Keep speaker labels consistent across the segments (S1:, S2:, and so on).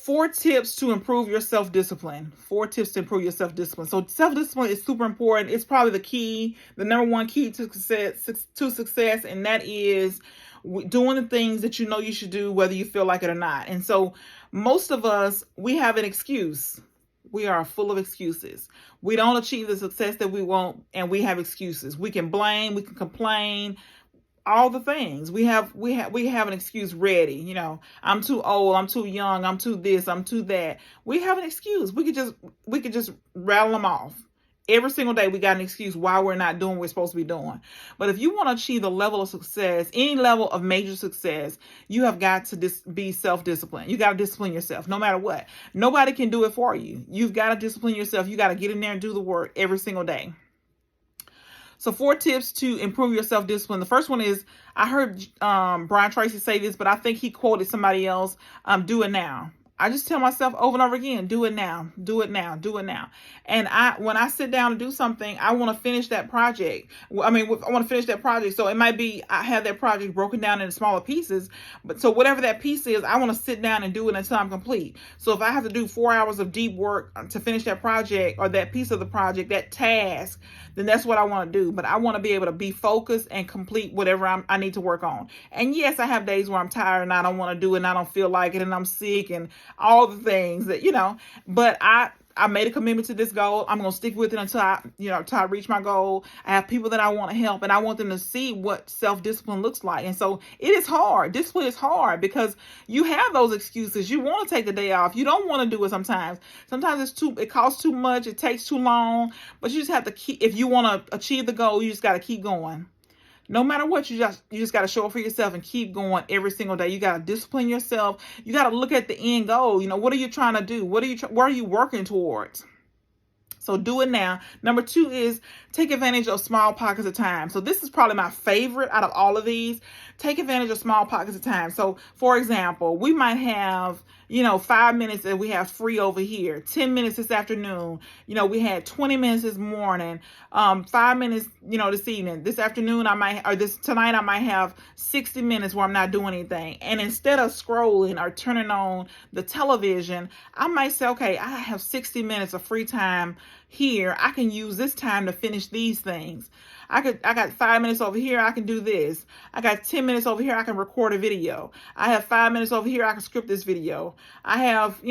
S1: 4 tips to improve your self-discipline. 4 tips to improve your self-discipline. So self-discipline is super important. It's probably the number one key to success, and that is doing the things that you know you should do, whether you feel like it or not. And so most of us, we have an excuse. We are full of excuses. We don't achieve the success that we want, and we have excuses. We can blame, we can complain, all the things. We have an excuse ready. You know, I'm too old, I'm too young, I'm too this, I'm too that. We have an excuse. We could just rattle them off. Every single day we got an excuse why we're not doing what we're supposed to be doing. But if you want to achieve the level of success, any level of major success, you have got to be self-disciplined. You got to discipline yourself no matter what. Nobody can do it for you. You've got to discipline yourself. You got to get in there and do the work every single day. So 4 tips to improve your self-discipline. The first one is, I heard Brian Tracy say this, but I think he quoted somebody else, do it now. I just tell myself over and over again, do it now, do it now, do it now. And when I sit down to do something, I want to finish that project. I want to finish that project. So it might be, I have that project broken down into smaller pieces, but so whatever that piece is, I want to sit down and do it until I'm complete. So if I have to do 4 hours of deep work to finish that project or that piece of the project, that task, then that's what I want to do. But I want to be able to be focused and complete whatever I need to work on. And yes, I have days where I'm tired and I don't want to do it and I don't feel like it and I'm sick and all the things that, but I made a commitment to this goal. I'm going to stick with it until I reach my goal. I have people that I want to help, and I want them to see what self-discipline looks like. And so it is hard. Discipline is hard because you have those excuses. You want to take the day off. You don't want to do it sometimes. Sometimes it costs too much. It takes too long, but you just have to keep, if you want to achieve the goal, you just got to keep going. No matter what, you just got to show up for yourself and keep going every single day. You got to discipline yourself. You got to look at the end goal. What are you trying to do? What are you working towards? So do it now. Number 2 is take advantage of small pockets of time. So this is probably my favorite out of all of these. Take advantage of small pockets of time. So for example, we might have, 5 minutes that we have free over here, 10 minutes this afternoon. We had 20 minutes this morning, 5 minutes, this evening. This afternoon tonight I might have 60 minutes where I'm not doing anything. And instead of scrolling or turning on the television, I might say, okay, I have 60 minutes of free time here. I can use this time to finish these things. I got 5 minutes over here, I can do this. I got 10 minutes over here, I can record a video. I have 5 minutes over here, I can script this video. I have,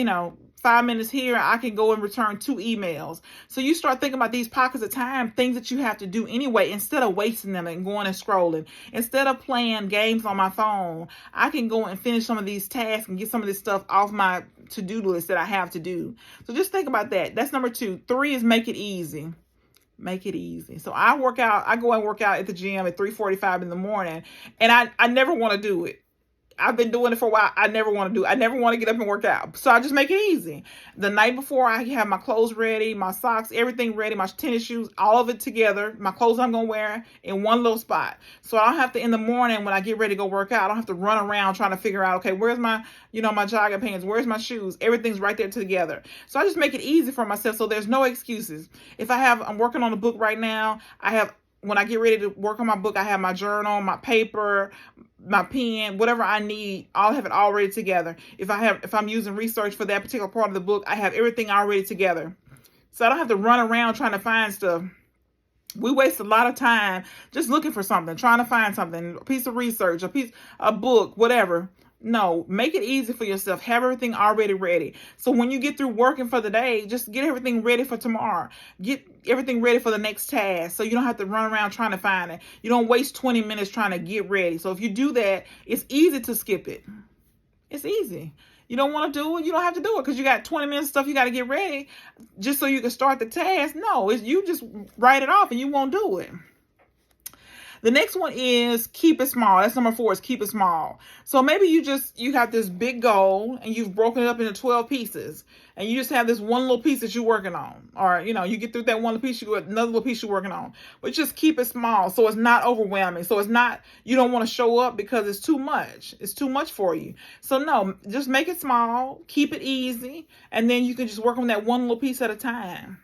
S1: 5 minutes here, I can go and return 2 emails. So you start thinking about these pockets of time, things that you have to do anyway, instead of wasting them and going and scrolling. Instead of playing games on my phone, I can go and finish some of these tasks and get some of this stuff off my to-do list that I have to do. So just think about that. That's number 2. 3 is make it easy. Make it easy. So I go and work out at the gym at 3:45 in the morning, and I never want to do it. I've been doing it for a while. I never want to get up and work out. So I just make it easy. The night before, I have my clothes ready, my socks, everything ready, my tennis shoes, all of it together, my clothes I'm going to wear in one little spot. So I don't have to, in the morning when I get ready to go work out, I don't have to run around trying to figure out, okay, where's my, my jogging pants? Where's my shoes? Everything's right there together. So I just make it easy for myself. So there's no excuses. If I'm working on a book right now, when I get ready to work on my book, I have my journal, my paper, my pen, whatever I need. I'll have it all ready together. If I'm using research for that particular part of the book, I have everything already together. So I don't have to run around trying to find stuff. We waste a lot of time just looking for something, trying to find something, a piece of research, a book, whatever. No, make it easy for yourself. Have everything already ready. So when you get through working for the day, just get everything ready for tomorrow. Get everything ready for the next task so you don't have to run around trying to find it. You don't waste 20 minutes trying to get ready. So if you do that, it's easy to skip it. It's easy. You don't want to do it, you don't have to do it because you got 20 minutes of stuff you got to get ready just so you can start the task. No, you just write it off and you won't do it. The next one is keep it small. That's number 4, is keep it small. So maybe you have this big goal and you've broken it up into 12 pieces and you just have this one little piece that you're working on. Or, you get through that one little piece, you get another little piece you're working on. But just keep it small so it's not overwhelming. So it's not, you don't want to show up because it's too much. It's too much for you. So no, just make it small, keep it easy, and then you can just work on that one little piece at a time.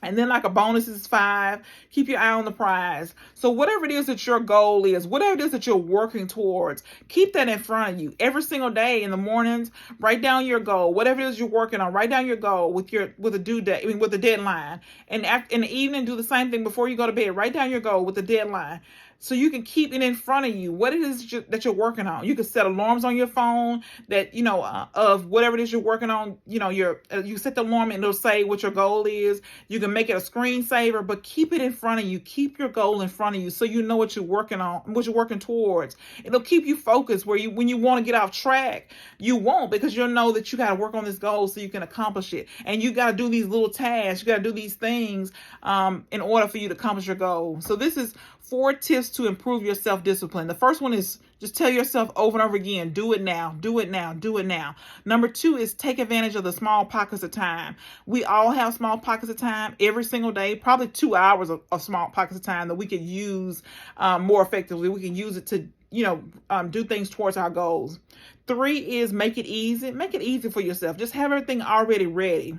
S1: And then like a bonus is 5, keep your eye on the prize. So whatever it is that your goal is, whatever it is that you're working towards, keep that in front of you. Every single day in the mornings, write down your goal. Whatever it is you're working on, write down your goal with a due date, with a deadline. And in the evening, do the same thing before you go to bed. Write down your goal with a deadline. So you can keep it in front of you. What it is that you're working on. You can set alarms on your phone that, of whatever it is you're working on. You set the alarm and it'll say what your goal is. You can make it a screensaver, but keep it in front of you. Keep your goal in front of you so you know what you're working on, what you're working towards. It'll keep you focused when you want to get off track, you won't, because you'll know that you got to work on this goal so you can accomplish it. And you got to do these little tasks. You got to do these things in order for you to accomplish your goal. So this is 4 tips to improve your self-discipline. The first one is just tell yourself over and over again, do it now, do it now, do it now. Number 2 is take advantage of the small pockets of time. We all have small pockets of time every single day, probably 2 hours of small pockets of time that we can use more effectively. We can use it to do things towards our goals. 3 is make it easy. Make it easy for yourself. Just have everything already ready.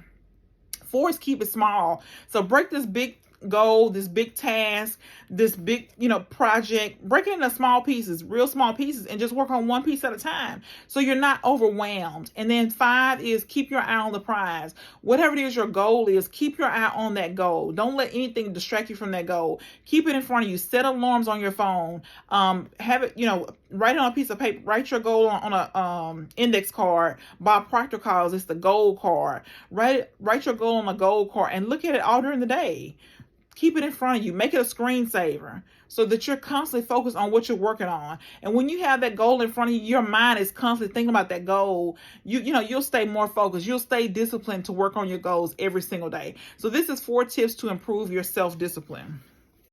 S1: 4 is keep it small. So break this big goal, this big task, this big, project, break it into small pieces, real small pieces, and just work on one piece at a time so you're not overwhelmed. And then 5 is keep your eye on the prize. Whatever it is your goal is, keep your eye on that goal. Don't let anything distract you from that goal. Keep it in front of you. Set alarms on your phone. Have it, write it on a piece of paper. Write your goal on a index card. Bob Proctor calls this the goal card. Write your goal on a goal card and look at it all during the day. Keep it in front of you. Make it a screensaver so that you're constantly focused on what you're working on. And when you have that goal in front of you, your mind is constantly thinking about that goal. You'll stay more focused. You'll stay disciplined to work on your goals every single day. So this is 4 tips to improve your self-discipline.